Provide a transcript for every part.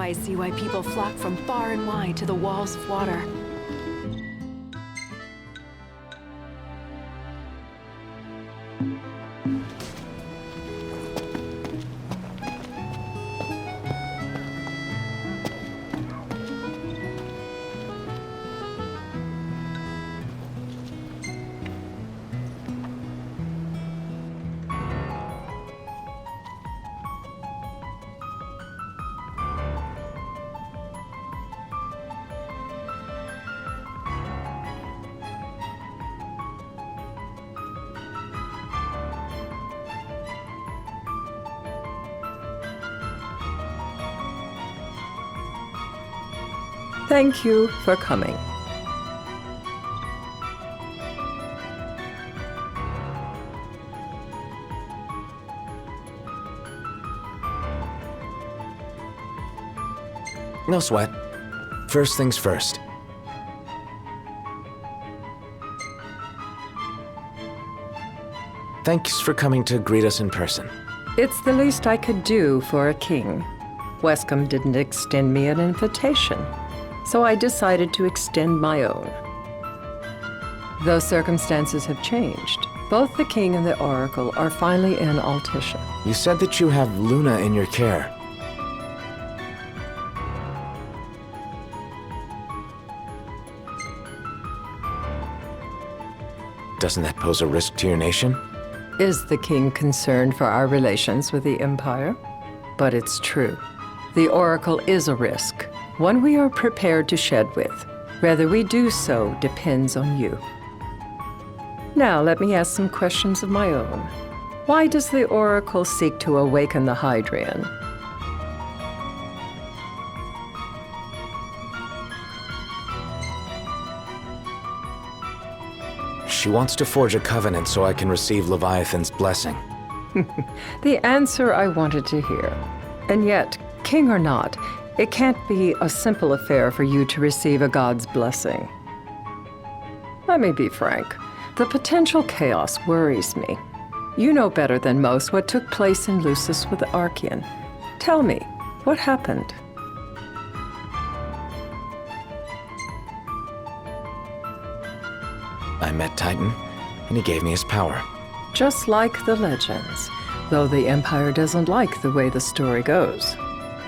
I see why people flock from far and wide to the walls of water. Thank you for coming. No sweat. First things first. Thanks for coming to greet us in person. It's the least I could do for a king. Wescombe didn't extend me an invitation, so I decided to extend my own. Though circumstances have changed, both the king and the oracle are finally in Altissia. You said that you have Luna in your care. Doesn't that pose a risk to your nation? Is the king concerned for our relations with the Empire? But it's true. The oracle is a risk, one we are prepared to shed with. Whether we do so depends on you. Now let me ask some questions of my own. Why does the oracle seek to awaken the Hydrian? She wants to forge a covenant so I can receive Leviathan's blessing. The answer I wanted to hear. And yet, king or not, it can't be a simple affair for you to receive a god's blessing. Let me be frank. The potential chaos worries me. You know better than most what took place in Lucis with the Archean. Tell me, what happened? I met Titan, and he gave me his power. Just like the legends, though the Empire doesn't like the way the story goes.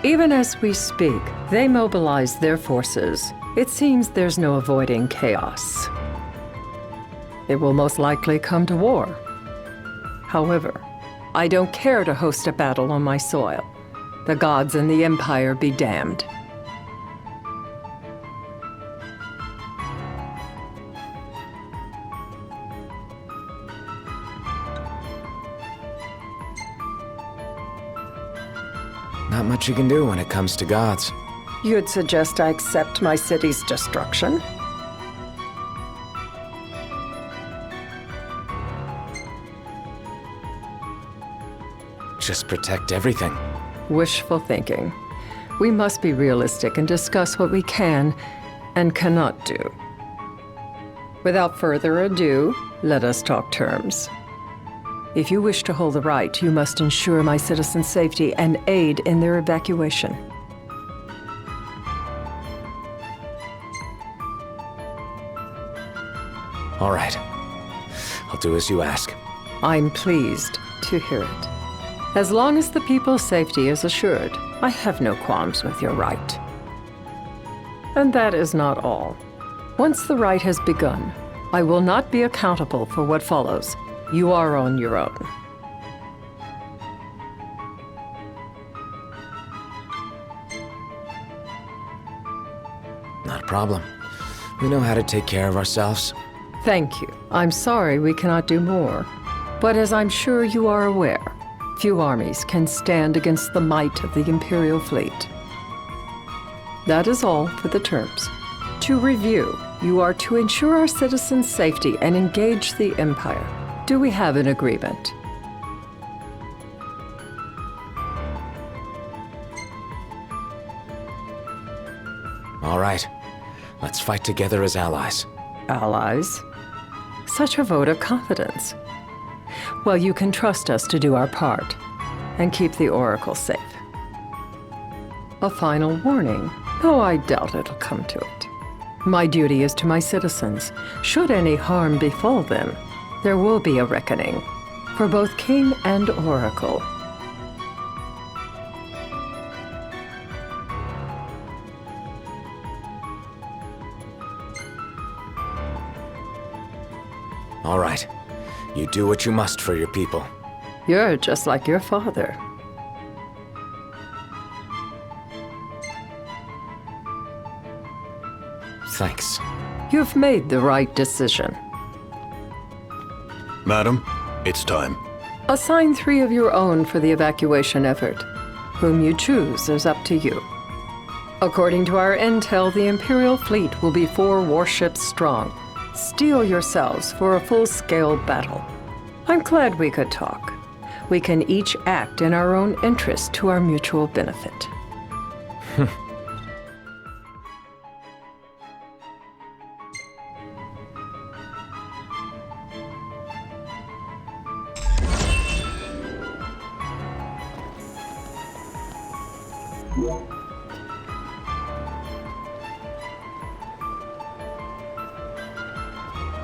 Even as we speak, they mobilize their forces. It seems there's no avoiding chaos. It will most likely come to war. However, I don't care to host a battle on my soil. The gods and the Empire be damned. Not much you can do when it comes to gods. You'd suggest I accept my city's destruction? Just protect everything. Wishful thinking. We must be realistic and discuss what we can and cannot do. Without further ado, let us talk terms. If you wish to hold the right, you must ensure my citizens' safety and aid in their evacuation. All right. I'll do as you ask. I'm pleased to hear it. As long as the people's safety is assured, I have no qualms with your right. And that is not all. Once the right has begun, I will not be accountable for what follows. You are on your own. Not a problem. We know how to take care of ourselves. Thank you. I'm sorry we cannot do more. But as I'm sure you are aware, few armies can stand against the might of the Imperial fleet. That is all for the terms. To review, you are to ensure our citizens' safety and engage the Empire. Do we have an agreement? All right. Let's fight together as allies. Allies? Such a vote of confidence. Well, you can trust us to do our part and keep the Oracle safe. A final warning, though I doubt it'll come to it. My duty is to my citizens. Should any harm befall them, there will be a reckoning for both king and oracle. All right. You do what you must for your people. You're just like your father. Thanks. You've made the right decision. Madam, it's time. Assign 3 of your own for the evacuation effort. Whom you choose is up to you. According to our intel, the Imperial fleet will be 4 warships strong. Steel yourselves for a full-scale battle. I'm glad we could talk. We can each act in our own interest to our mutual benefit.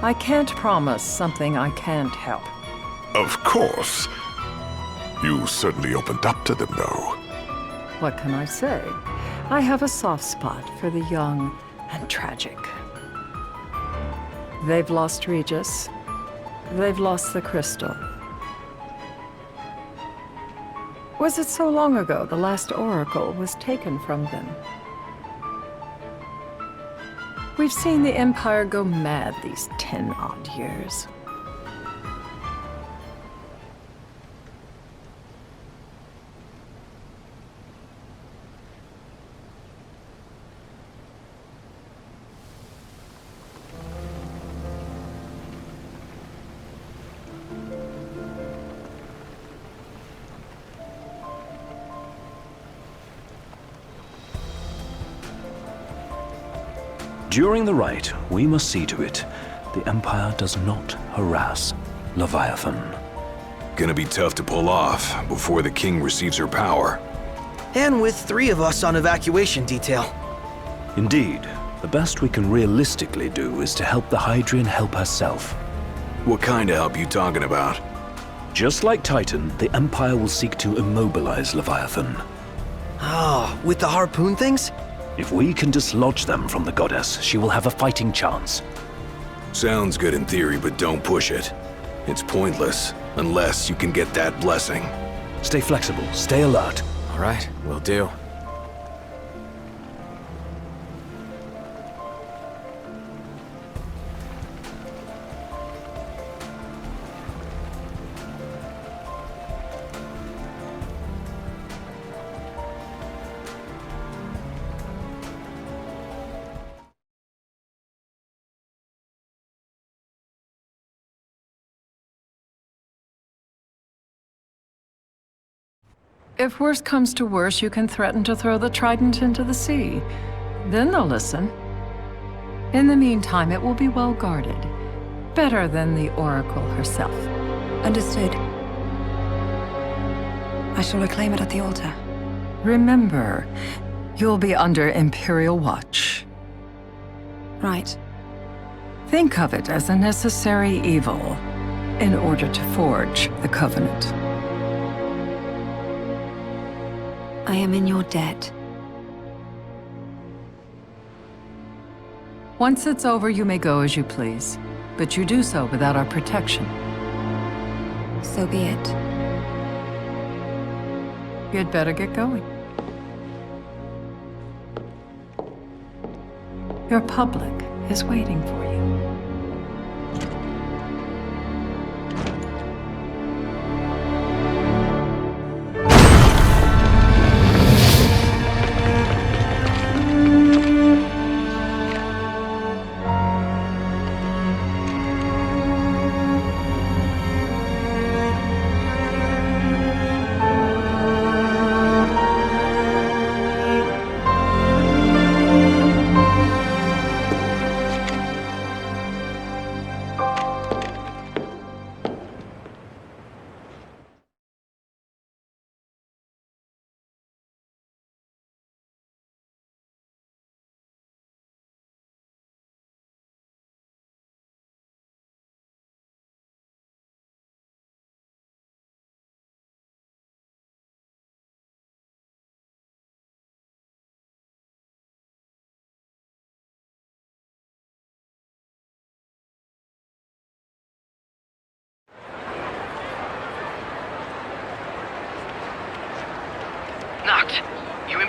I can't promise something I can't help. Of course. You certainly opened up to them, though. What can I say? I have a soft spot for the young and tragic. They've lost Regis. They've lost the crystal. Was it so long ago the last oracle was taken from them? We've seen the Empire go mad these 10-odd years. During the rite, we must see to it the Empire does not harass Leviathan. Gonna be tough to pull off before the king receives her power. And with 3 of us on evacuation detail. Indeed, the best we can realistically do is to help the Hydrian help herself. What kind of help you talking about? Just like Titan, the Empire will seek to immobilize Leviathan. Ah, with the harpoon things? If we can dislodge them from the goddess, she will have a fighting chance. Sounds good in theory, but don't push it. It's pointless, unless you can get that blessing. Stay flexible, stay alert. All right, will do. If worse comes to worse, you can threaten to throw the trident into the sea. Then they'll listen. In the meantime, it will be well guarded. Better than the Oracle herself. Understood. I shall reclaim it at the altar. Remember, you'll be under Imperial watch. Right. Think of it as a necessary evil in order to forge the Covenant. I am in your debt. Once it's over, you may go as you please, but you do so without our protection. So be it. You'd better get going. Your public is waiting for you.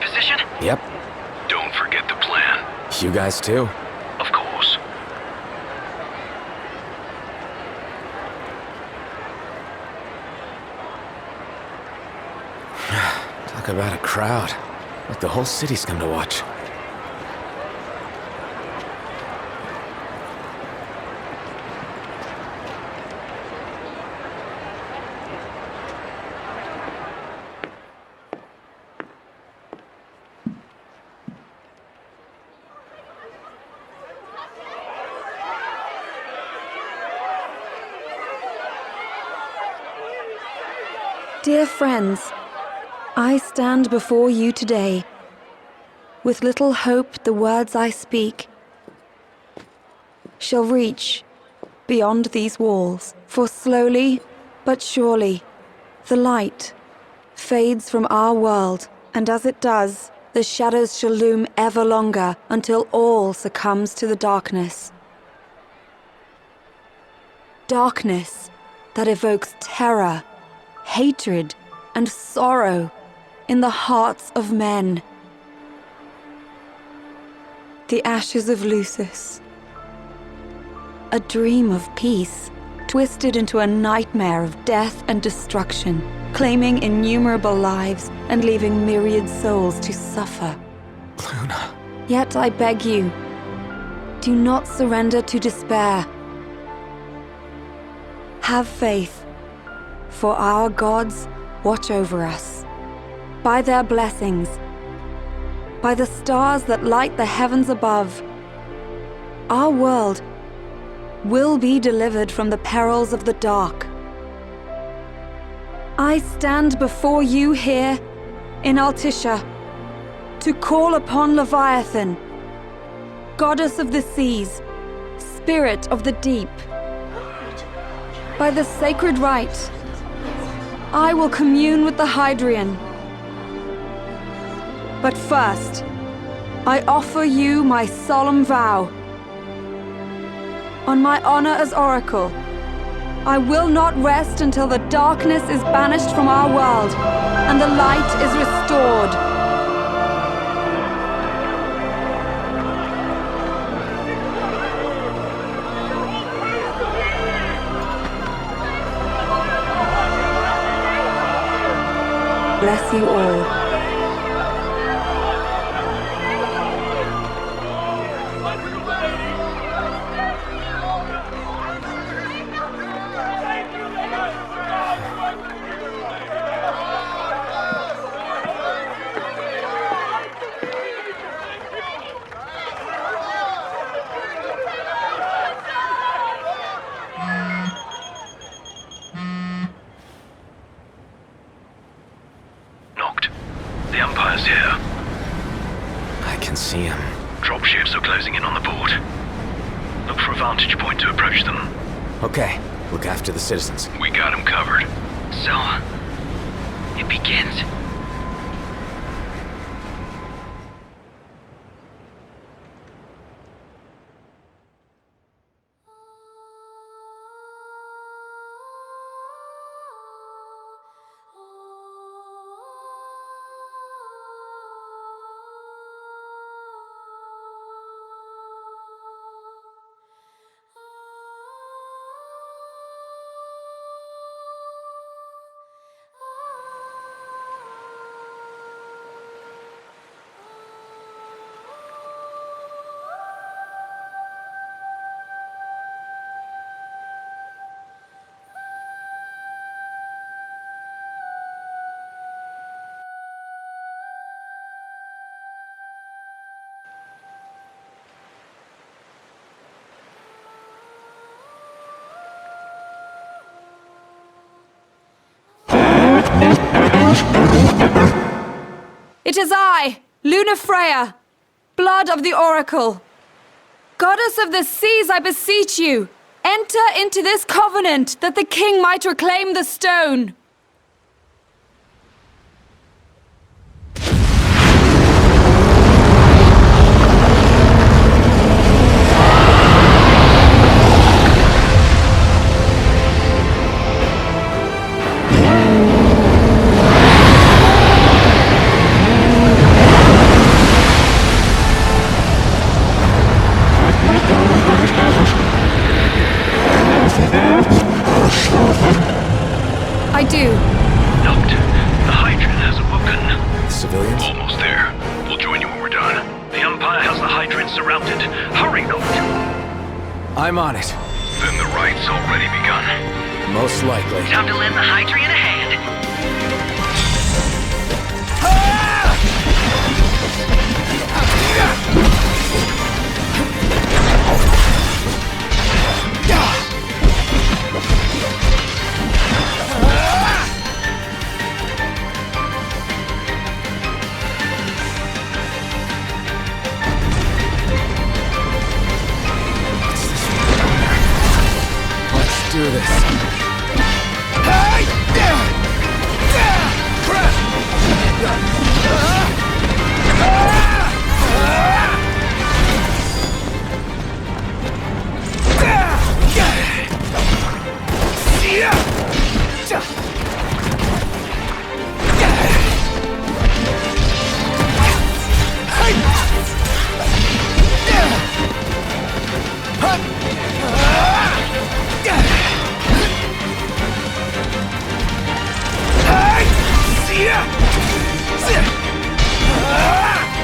position? Yep. Don't forget the plan. You guys too? Of course. Talk about a crowd. Like the whole city's come to watch. Dear friends, I stand before you today. With little hope the words I speak shall reach beyond these walls. For slowly but surely the light fades from our world, and as it does, the shadows shall loom ever longer until all succumbs to the darkness. Darkness that evokes terror, hatred, and sorrow in the hearts of men. The ashes of Lucis. A dream of peace, twisted into a nightmare of death and destruction, claiming innumerable lives and leaving myriad souls to suffer. Luna. Yet I beg you, do not surrender to despair. Have faith. For our gods watch over us. By their blessings, by the stars that light the heavens above, our world will be delivered from the perils of the dark. I stand before you here in Altissia to call upon Leviathan, goddess of the seas, spirit of the deep. By the sacred rite, I will commune with the Hydrian. But first, I offer you my solemn vow. On my honor as Oracle, I will not rest until the darkness is banished from our world and the light is restored. Bless you all. The Empire's here. I can see him. Dropships are closing in on the port. Look for a vantage point to approach them. Okay, look after the citizens. We got them covered. So, it begins. It is I, Luna Freya, blood of the Oracle. Goddess of the seas, I beseech you, enter into this covenant that the king might reclaim the stone. Hydra surrounded. Hurry, Noct. I'm on it. Then the right's already begun. Most likely. Time to lend the Hydrian a hand. Let's do this.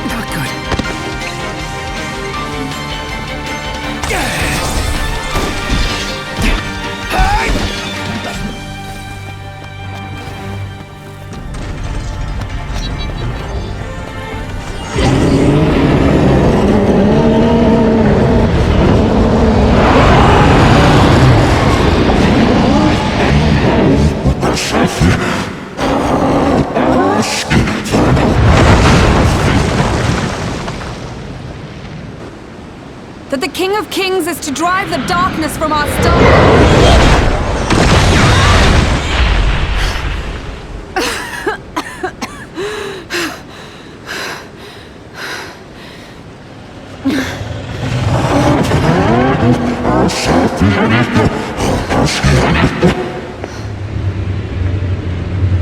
Not good. That the King of Kings is to drive the darkness from our star.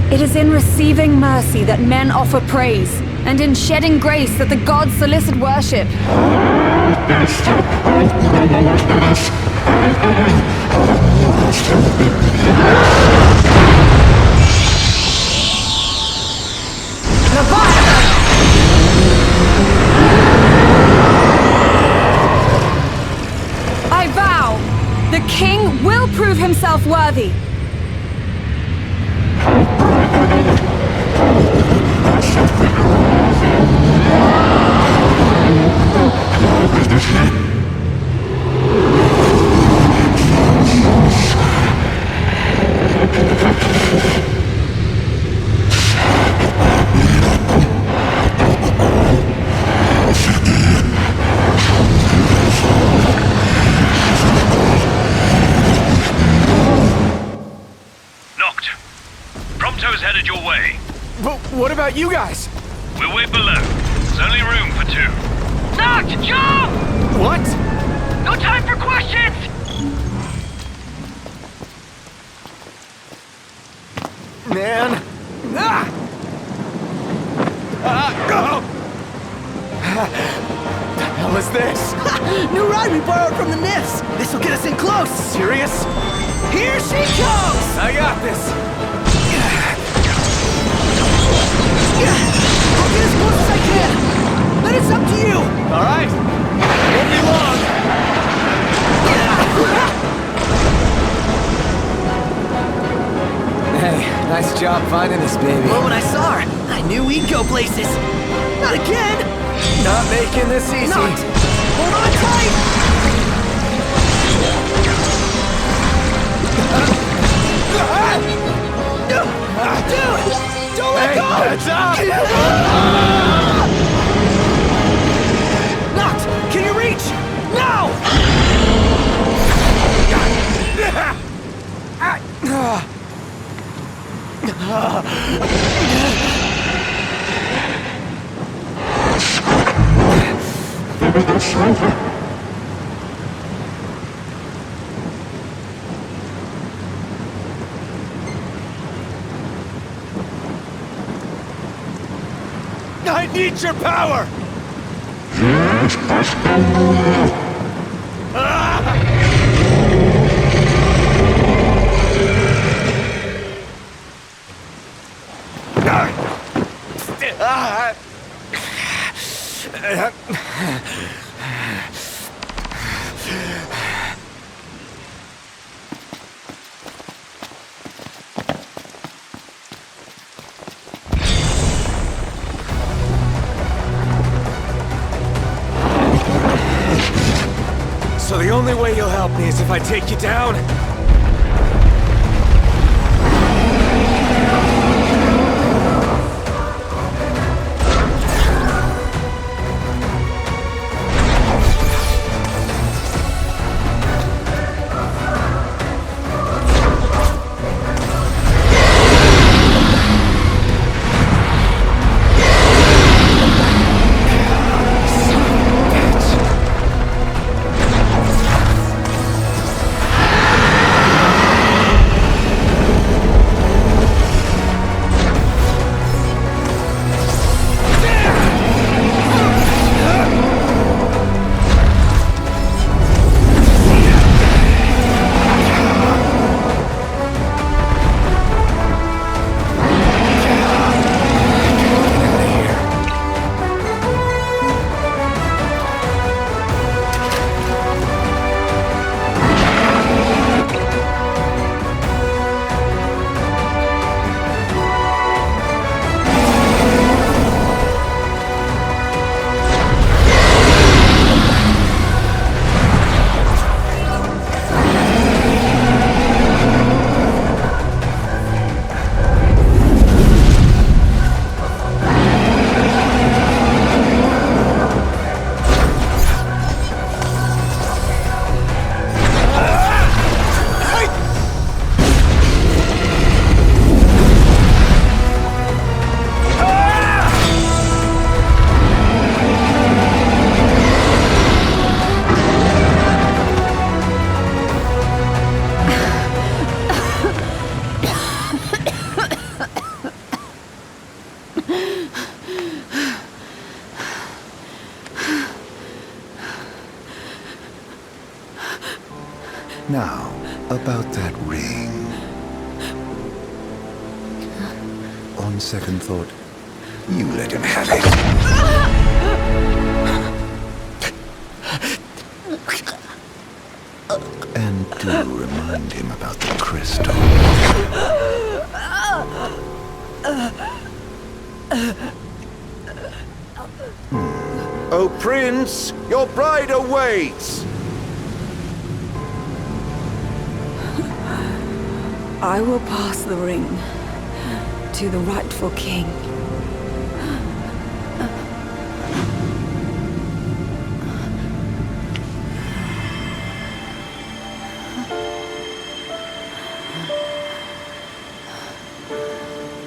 It is in receiving mercy that men offer praise, and in shedding grace that the gods solicit worship. I vow, the king will prove himself worthy. Noct. Prompto's headed your way. But what about you guys? We'll wait below. There's only room for two. Noct, jump! What? No time for questions! Man. Ah! Oh! The hell is this? New ride we borrowed from the Nifs! This'll get us in close! Serious? Here she comes! I got this. I'll get as close as I can! But it's up to you! Alright. Won't be long. Hey, nice job finding this baby. Well, when I saw her, I knew we'd go places. Not again! Not making this easy. Not! Hold on tight! Dude! Don't let go! Heads up! Noct! Can you reach? Now! I need your power! So the only way you'll help me is if I take you down? Now, about that ring. On second thought, you let him have it. And do remind him about the crystal. Oh, Prince, your bride awaits! I will pass the ring to the rightful king.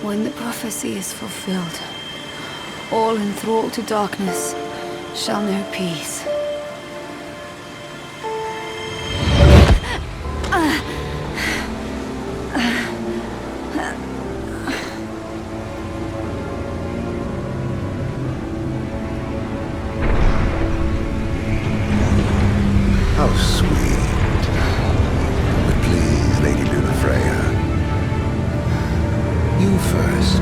When the prophecy is fulfilled, all enthralled to darkness shall know peace. How sweet. But please, Lady Lunafreya, you first.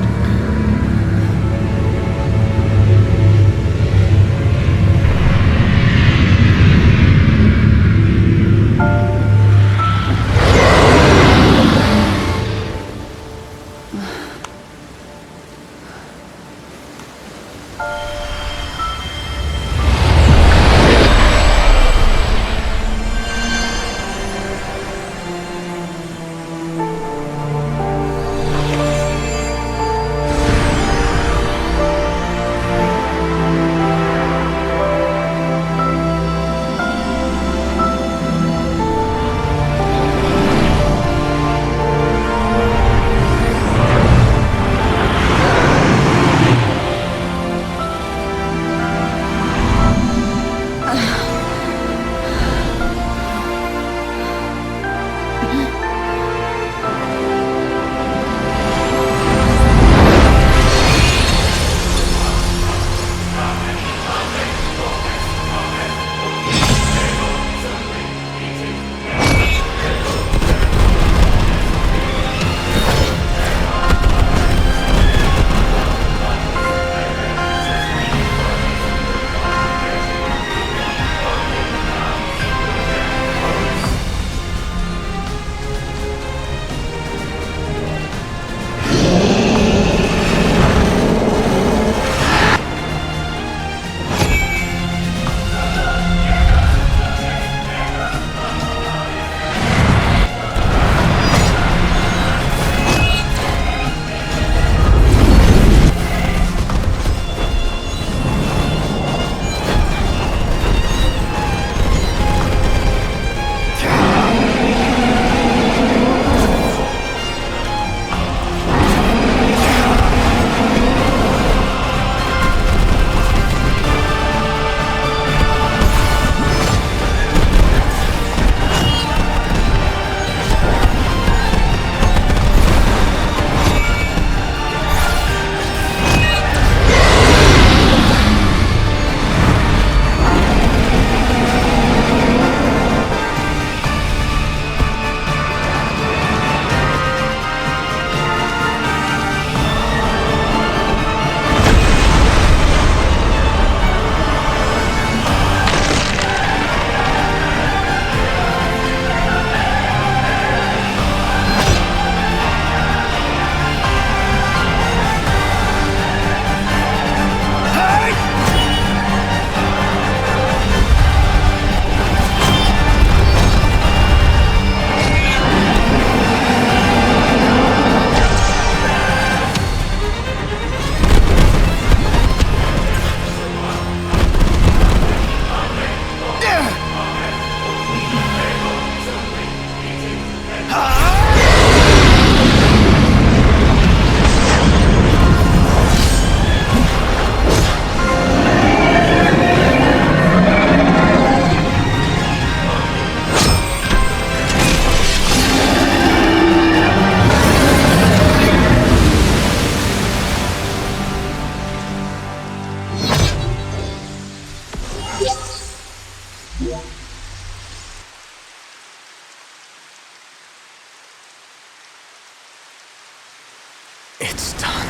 It's done.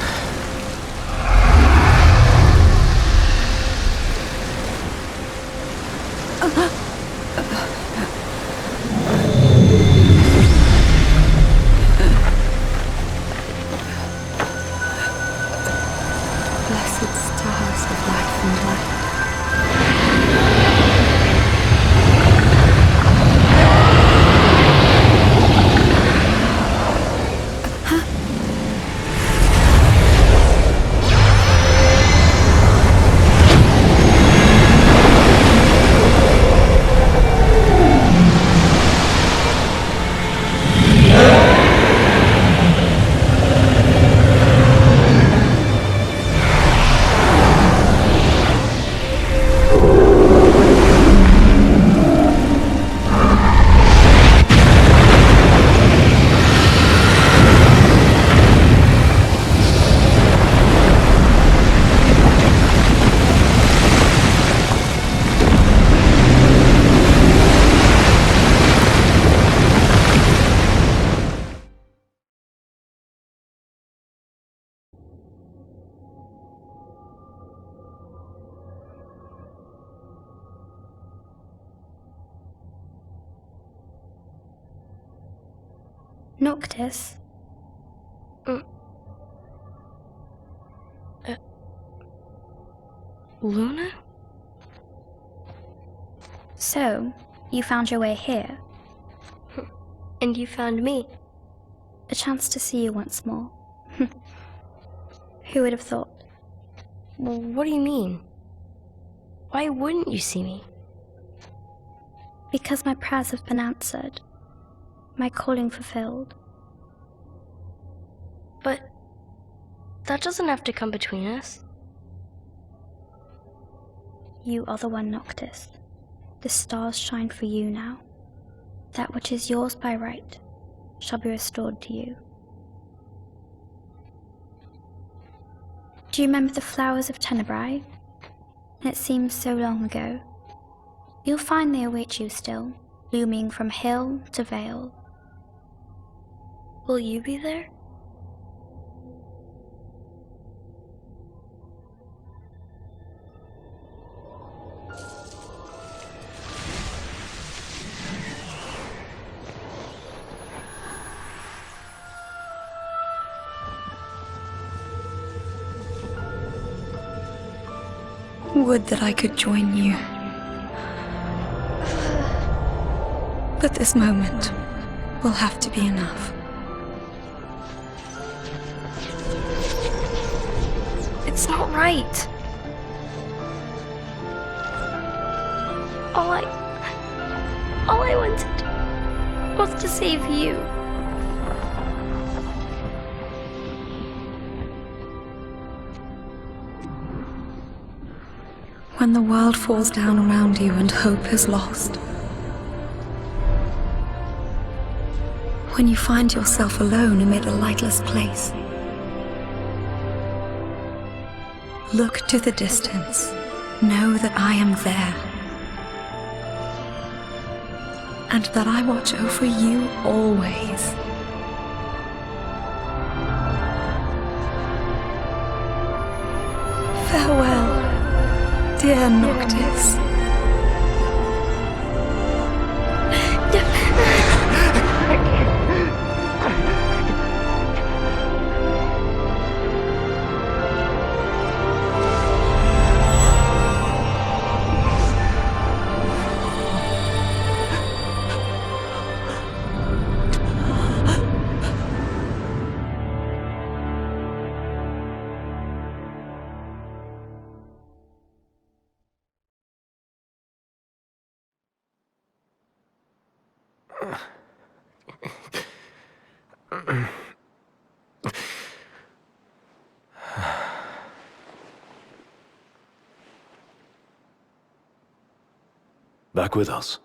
Blessed stars of life and light. Noctis? Luna? So, you found your way here? And you found me? A chance to see you once more. Who would have thought? Well, what do you mean? Why wouldn't you see me? Because my prayers have been answered. My calling fulfilled. But that doesn't have to come between us. You are the one, Noctis. The stars shine for you now. That which is yours by right shall be restored to you. Do you remember the flowers of Tenebrae? It seems so long ago. You'll find they await you still, blooming from hill to vale. Will you be there? Would that I could join you. But this moment will have to be enough. It's not right. All I wanted was to save you. When the world falls down around you and hope is lost. When you find yourself alone amid a lightless place. Look to the distance. Know that I am there. And that I watch over you always. Farewell, dear Noctis. Back with us.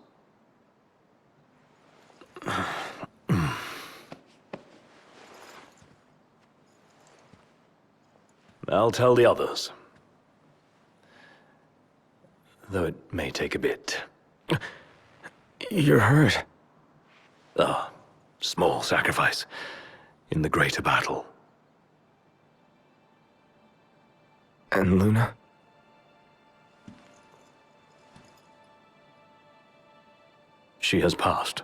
I'll tell the others. Though it may take a bit. You're hurt. Ah, small sacrifice in the greater battle. And Luna? She has passed.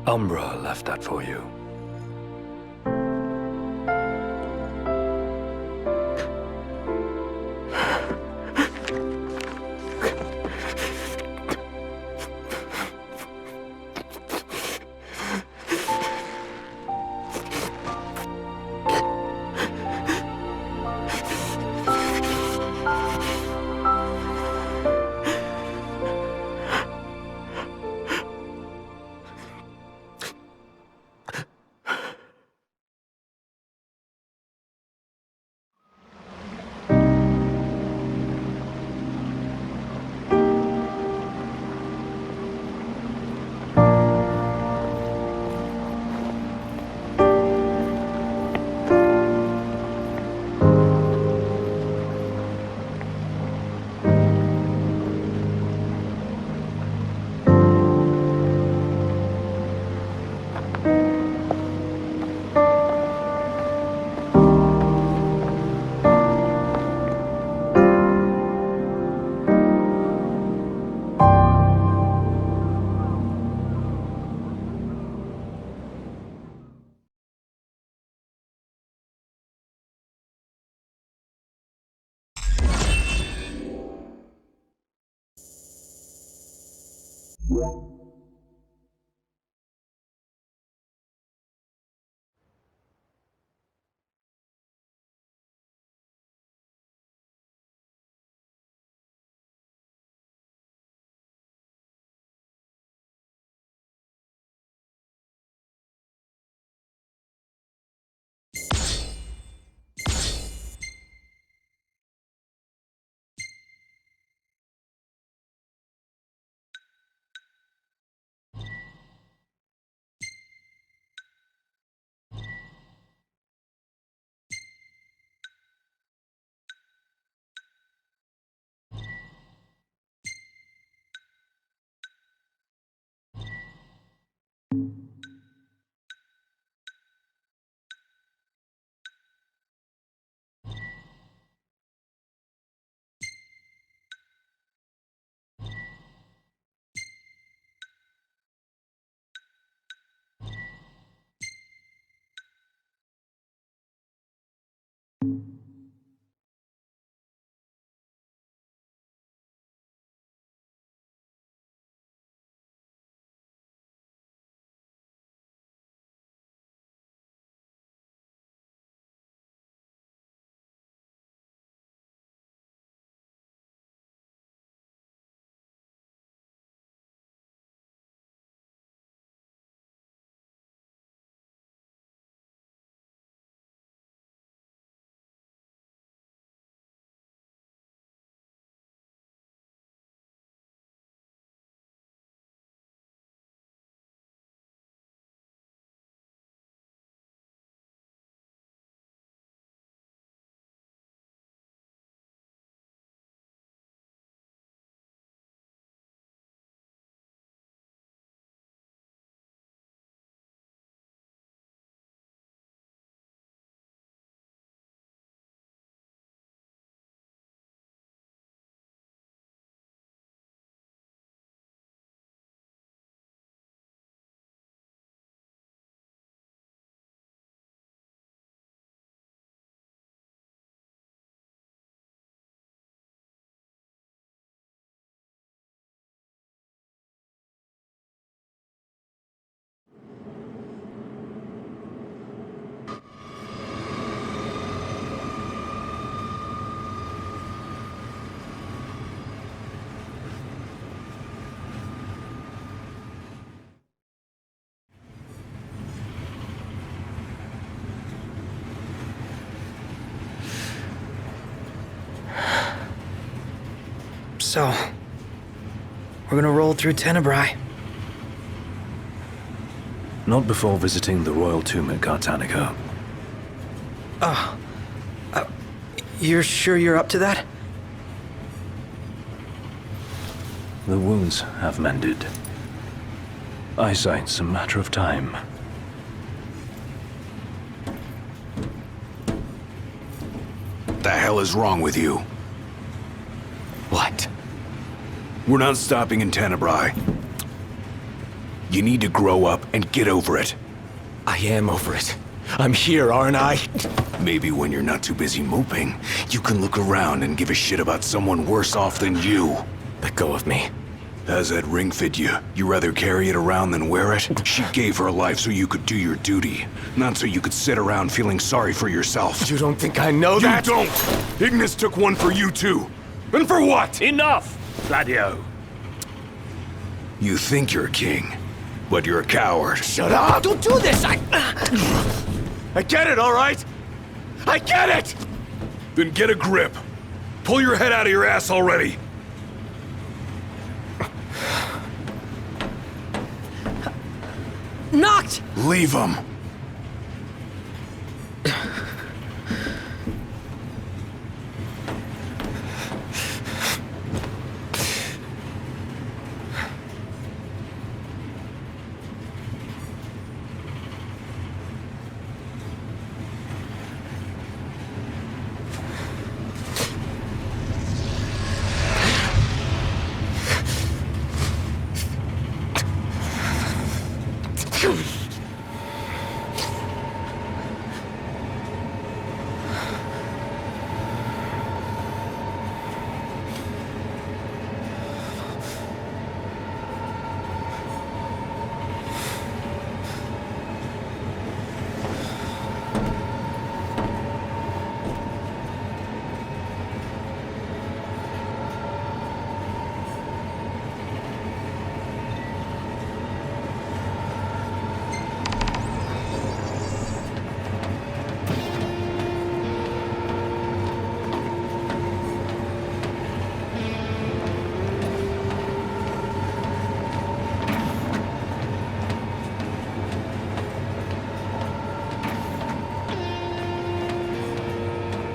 Umbra left that for you. So, we're gonna roll through Tenebrae. Not before visiting the royal tomb at Gartanica. You're sure you're up to that? The wounds have mended. Eyesight's a matter of time. The hell is wrong with you? What? We're not stopping in Tenebrae. You need to grow up and get over it. I am over it. I'm here, aren't I? Maybe when you're not too busy moping, you can look around and give a shit about someone worse off than you. Let go of me. How's that ring fit you? You rather carry it around than wear it? She gave her life so you could do your duty, not so you could sit around feeling sorry for yourself. You don't think I know that? You don't! Ignis took one for you too. And for what? Enough, Gladio. You think you're a king, but you're a coward. Shut up! Don't do this! I get it, all right? I get it! Then get a grip. Pull your head out of your ass already. Knocked! Leave him.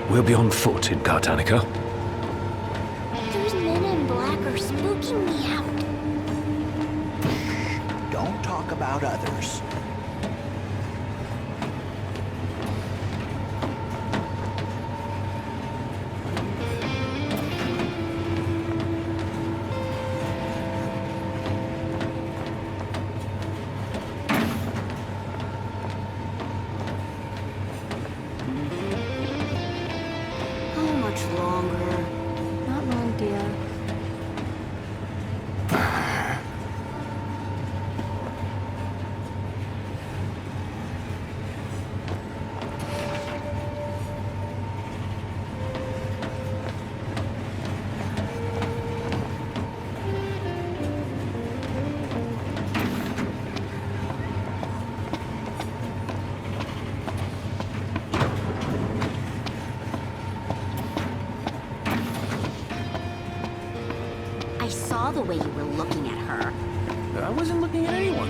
We'll be on foot in Gartanica. Those men in black are spooking me out. Don't talk about others. The way you were looking at her. I wasn't looking at anyone.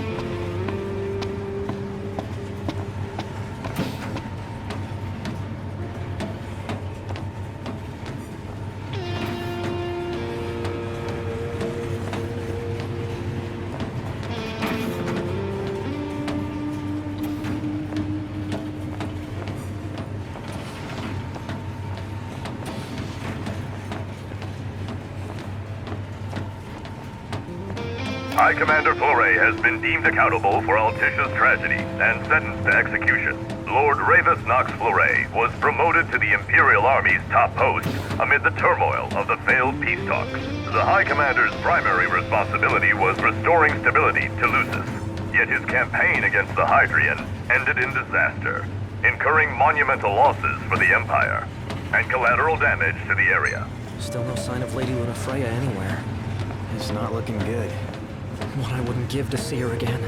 High Commander Flore has been deemed accountable for Alticia's tragedy and sentenced to execution. Lord Ravis Nox Flore was promoted to the Imperial Army's top post amid the turmoil of the failed peace talks. The High Commander's primary responsibility was restoring stability to Lucis. Yet his campaign against the Hydrian ended in disaster, incurring monumental losses for the Empire and collateral damage to the area. Still no sign of Lady Lunafreya anywhere. It's not looking good. What I wouldn't give to see her again.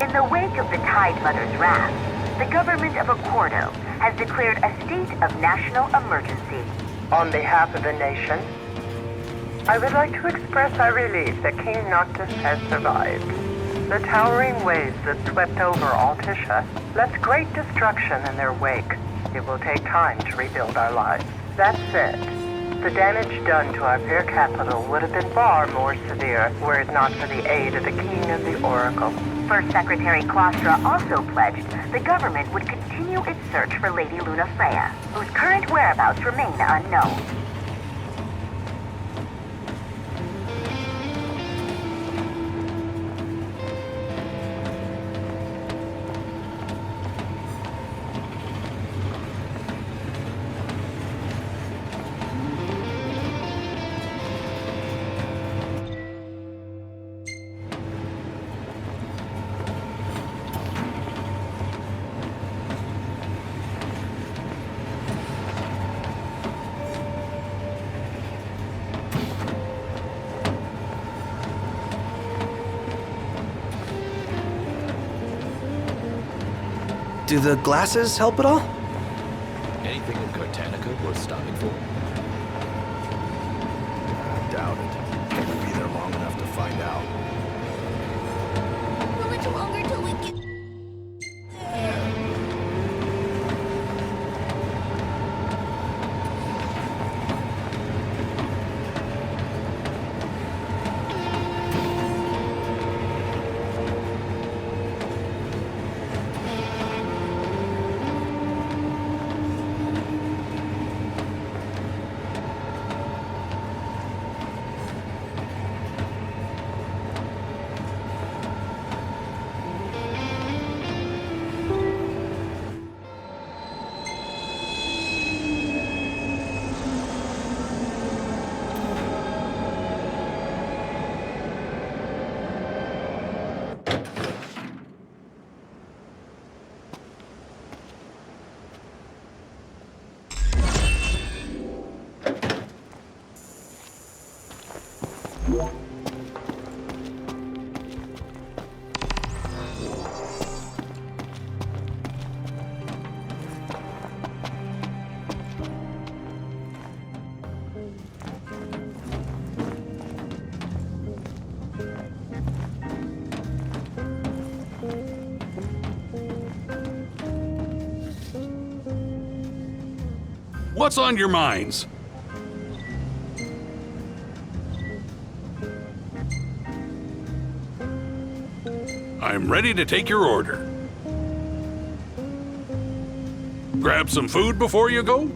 In the wake of the Tide Mother's wrath, the government of Accordo has declared a state of national emergency. On behalf of the nation, I would like to express our relief that King Noctis has survived. The towering waves that swept over Altisha left great destruction in their wake. It will take time to rebuild our lives. That said, the damage done to our fair capital would have been far more severe were it not for the aid of the King of the Oracle. First Secretary Claustra also pledged the government would continue its search for Lady Luna Freya, whose current whereabouts remain unknown. Do the glasses help at all? Anything in Cortanica worth stopping for? I doubt it. Can't be there long enough to find out. How much longer till we get there? What's on your minds? I'm ready to take your order. Grab some food before you go?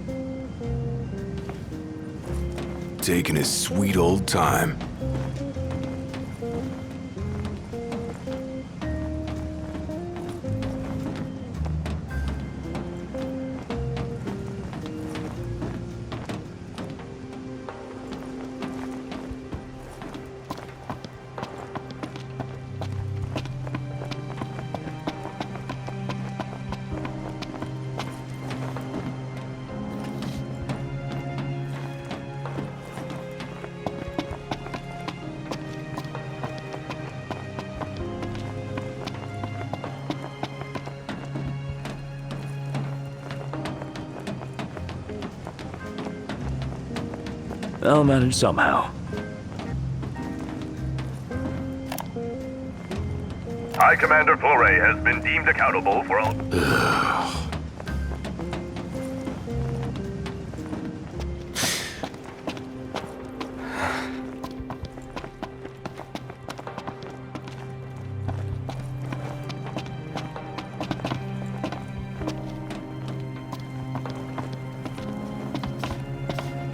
Taking his sweet old time. I'll manage somehow. High Commander Fleury has been deemed accountable for all...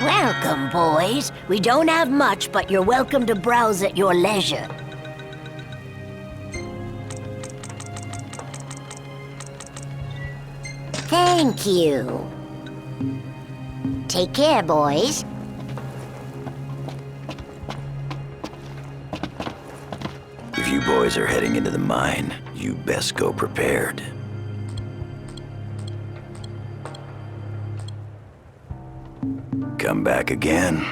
Welcome, boys. We don't have much, but you're welcome to browse at your leisure. Thank you. Take care, boys. If you boys are heading into the mine, you best go prepared. Come back again,